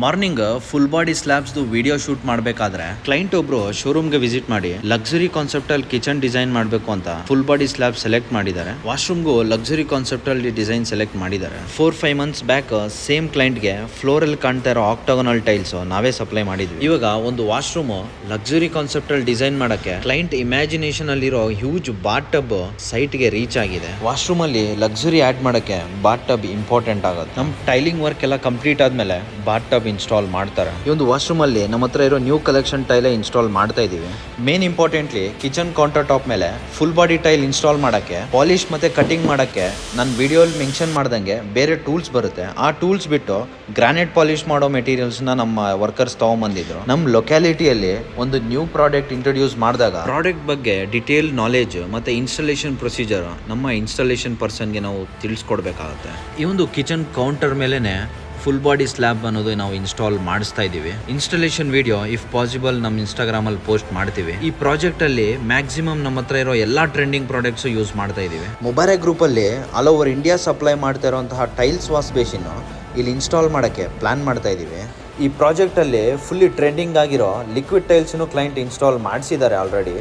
Morning full body slabs video shoot ಮಾಡಬೇಕಾದ್ರೆ client ಒಬ್ರು ಶೋರೂಮ್ಗೆ visit ಮಾಡಿ ಲಕ್ಸುರಿ ಕಾನ್ಸೆಪ್ಟ್ ಅಲ್ಲಿ ಕಿಚನ್ ಡಿಸೈನ್ ಮಾಡಬೇಕು ಅಂತ ಫುಲ್ ಬಾಡಿ ಸ್ಲ್ಯಾಬ್ ಸೆಲೆಕ್ಟ್ ಮಾಡಿದ್ದಾರೆ. ವಾಶ್ರೂಮ್ಗೂ ಲಕ್ಸುರಿ ಕಾನ್ಸೆಪ್ಟ್ ಅಲ್ಲಿ ಡಿಸೈನ್ ಸೆಲೆಕ್ಟ್ ಮಾಡಿದ್ದಾರೆ. 4-5 months ಬ್ಯಾಕ್ ಸೇಮ್ ಕ್ಲೈಂಟ್ಗೆ ಫ್ಲೋರ್ ಅಲ್ಲಿ ಕಾಣ್ತಾ ಇರೋ ಆಕ್ಟಾಗೋನಲ್ ಟೈಲ್ಸ್ ನಾವೇ ಸಪ್ಲೈ ಮಾಡಿದ್ವಿ. ಇವಾಗ ಒಂದು ವಾಶ್ರೂಮ್ ಲಕ್ಸುರಿ ಕಾನ್ಸೆಪ್ಟ್ ಅಲ್ಲಿ ಡಿಸೈನ್ ಮಾಡಕ್ಕೆ ಕ್ಲೈಂಟ್ ಇಮ್ಯಾಜಿನೇಷನ್ ಅಲ್ಲಿರೋ ಹ್ಯೂಜ್ ಬಾತ್ ಟಬ್ ಸೈಟ್ ಗೆ ರೀಚ್ ಆಗಿದೆ. ವಾಶ್ರೂಮ್ ಅಲ್ಲಿ ಲಕ್ಸುರಿ ಆಡ್ ಮಾಡಕ್ಕೆ ಬಾತ್ ಟಬ್ ಇಂಪಾರ್ಟೆಂಟ್ ಆಗುತ್ತೆ. ನಮ್ ಟೈಲಿಂಗ್ ವರ್ಕ್ ಎಲ್ಲ ಕಂಪ್ಲೀಟ್ ಆದ್ಮೇಲೆ ಬಾತ್ ಟಬ್ ಇನ್ಸ್ಟಾಲ್ ಮಾಡ್ತಾರೆ. ಈ ಒಂದು ವಾಶ್ರೂಮ್ ಅಲ್ಲಿ ನಮ್ಮ ಹತ್ರ ಇರೋ ನ್ಯೂ ಕಲೆಕ್ಷನ್ ಟೈಲ್ ಇನ್ಸ್ಟಾಲ್ ಮಾಡ್ತಾ ಇದೀವಿ. Main importantly kitchen counter top ಮೇಲೆ ಫುಲ್ ಬಾಡಿ ಟೈಲ್ ಇನ್ಸ್ಟಾಲ್ ಮಾಡಕ್ಕೆ, ಪಾಲಿಶ್ ಮತ್ತೆ ಕಟಿಂಗ್ ಮಾಡಕ್ಕೆ ನಾನು ವಿಡಿಯೋಲಿ ಮೆನ್ಷನ್ ಮಾಡ್ದಂಗೆ ಬೇರೆ ಟೂಲ್ಸ್ ಬರುತ್ತೆ. ಆ ಟೂಲ್ಸ್ ಬಿಟ್ಟು ಗ್ರಾನೈಟ್ ಪಾಲಿಶ್ ಮಾಡೋ ಮೆಟೀರಿಯಲ್ಸ್ ನ ನಮ್ಮ ವರ್ಕರ್ಸ್ ತಗೊಂಡ್ಬಂದಿದ್ರು. ನಮ್ಮ ಲೊಕ್ಯಾಲಿಟಿಯಲ್ಲಿ ಒಂದು ನ್ಯೂ ಪ್ರಾಡಕ್ಟ್ ಇಂಟ್ರೊಡ್ಯೂಸ್ ಮಾಡಿದಾಗ ಪ್ರಾಡಕ್ಟ್ ಬಗ್ಗೆ ಡಿಟೇಲ್ ನಾಲೆಜ್ ಮತ್ತೆ ಇನ್ಸ್ಟಾಲೇಷನ್ ಪ್ರೊಸೀಜರ್ ನಮ್ಮ ಇನ್ಸ್ಟಾಲೇಷನ್ ಪರ್ಸನ್ಗೆ ನಾವು ತಿಳಿಸ್ಕೊಡ್ಬೇಕಾಗುತ್ತೆ. ಈ ಒಂದು ಕಿಚನ್ ಕೌಂಟರ್ ಮೇಲೆನೆ ಫುಲ್ ಬಾಡಿ ಸ್ಲ್ಯಾಬ್ ಅನ್ನೋದು ನಾವು ಇನ್ಸ್ಟಾಲ್ ಮಾಡಿಸ್ತಾ ಇದ್ದೀವಿ. ಇನ್ಸ್ಟಾಲೇಷನ್ ವಿಡಿಯೋ ಇಫ್ ಪಾಸಿಬಲ್ ನಮ್ಮ ಇನ್ಸ್ಟಾಗ್ರಾಮ್ ಅಲ್ಲಿ ಪೋಸ್ಟ್ ಮಾಡ್ತೀವಿ. ಈ ಪ್ರಾಜೆಕ್ಟ್ ಅಲ್ಲಿ ಮ್ಯಾಕ್ಸಿಮಮ್ ನಮ್ಮ ಹತ್ರ ಇರೋ ಎಲ್ಲಾ ಟ್ರೆಂಡಿಂಗ್ ಪ್ರಾಡಕ್ಟ್ಸ್ ಯೂಸ್ ಮಾಡ್ತಾ ಇದೀವಿ. ಮುಬಾರಕ್ ಗ್ರೂಪ್ ಅಲ್ಲಿ ಆಲ್ ಓವರ್ ಇಂಡಿಯಾ ಸಪ್ಲೈ ಮಾಡ್ತಾ ಇರುವಂತಹ ಟೈಲ್ಸ್ ವಾಶ್ ಬೇಸಿನ್ ಇಲ್ಲಿ ಇನ್ಸ್ಟಾಲ್ ಮಾಡಕ್ಕೆ ಪ್ಲಾನ್ ಮಾಡ್ತಾ ಇದೀವಿ. ಈ ಪ್ರಾಜೆಕ್ಟ್ ಅಲ್ಲಿ ಫುಲ್ಲಿ ಟ್ರೆಂಡಿಂಗ್ ಆಗಿರೋ ಲಿಕ್ವಿಡ್ ಟೈಲ್ಸ್ ಕ್ಲೈಂಟ್ ಇನ್ಸ್ಟಾಲ್ ಮಾಡಿಸಿದ್ದಾರೆ ಆಲ್ರೆಡಿ.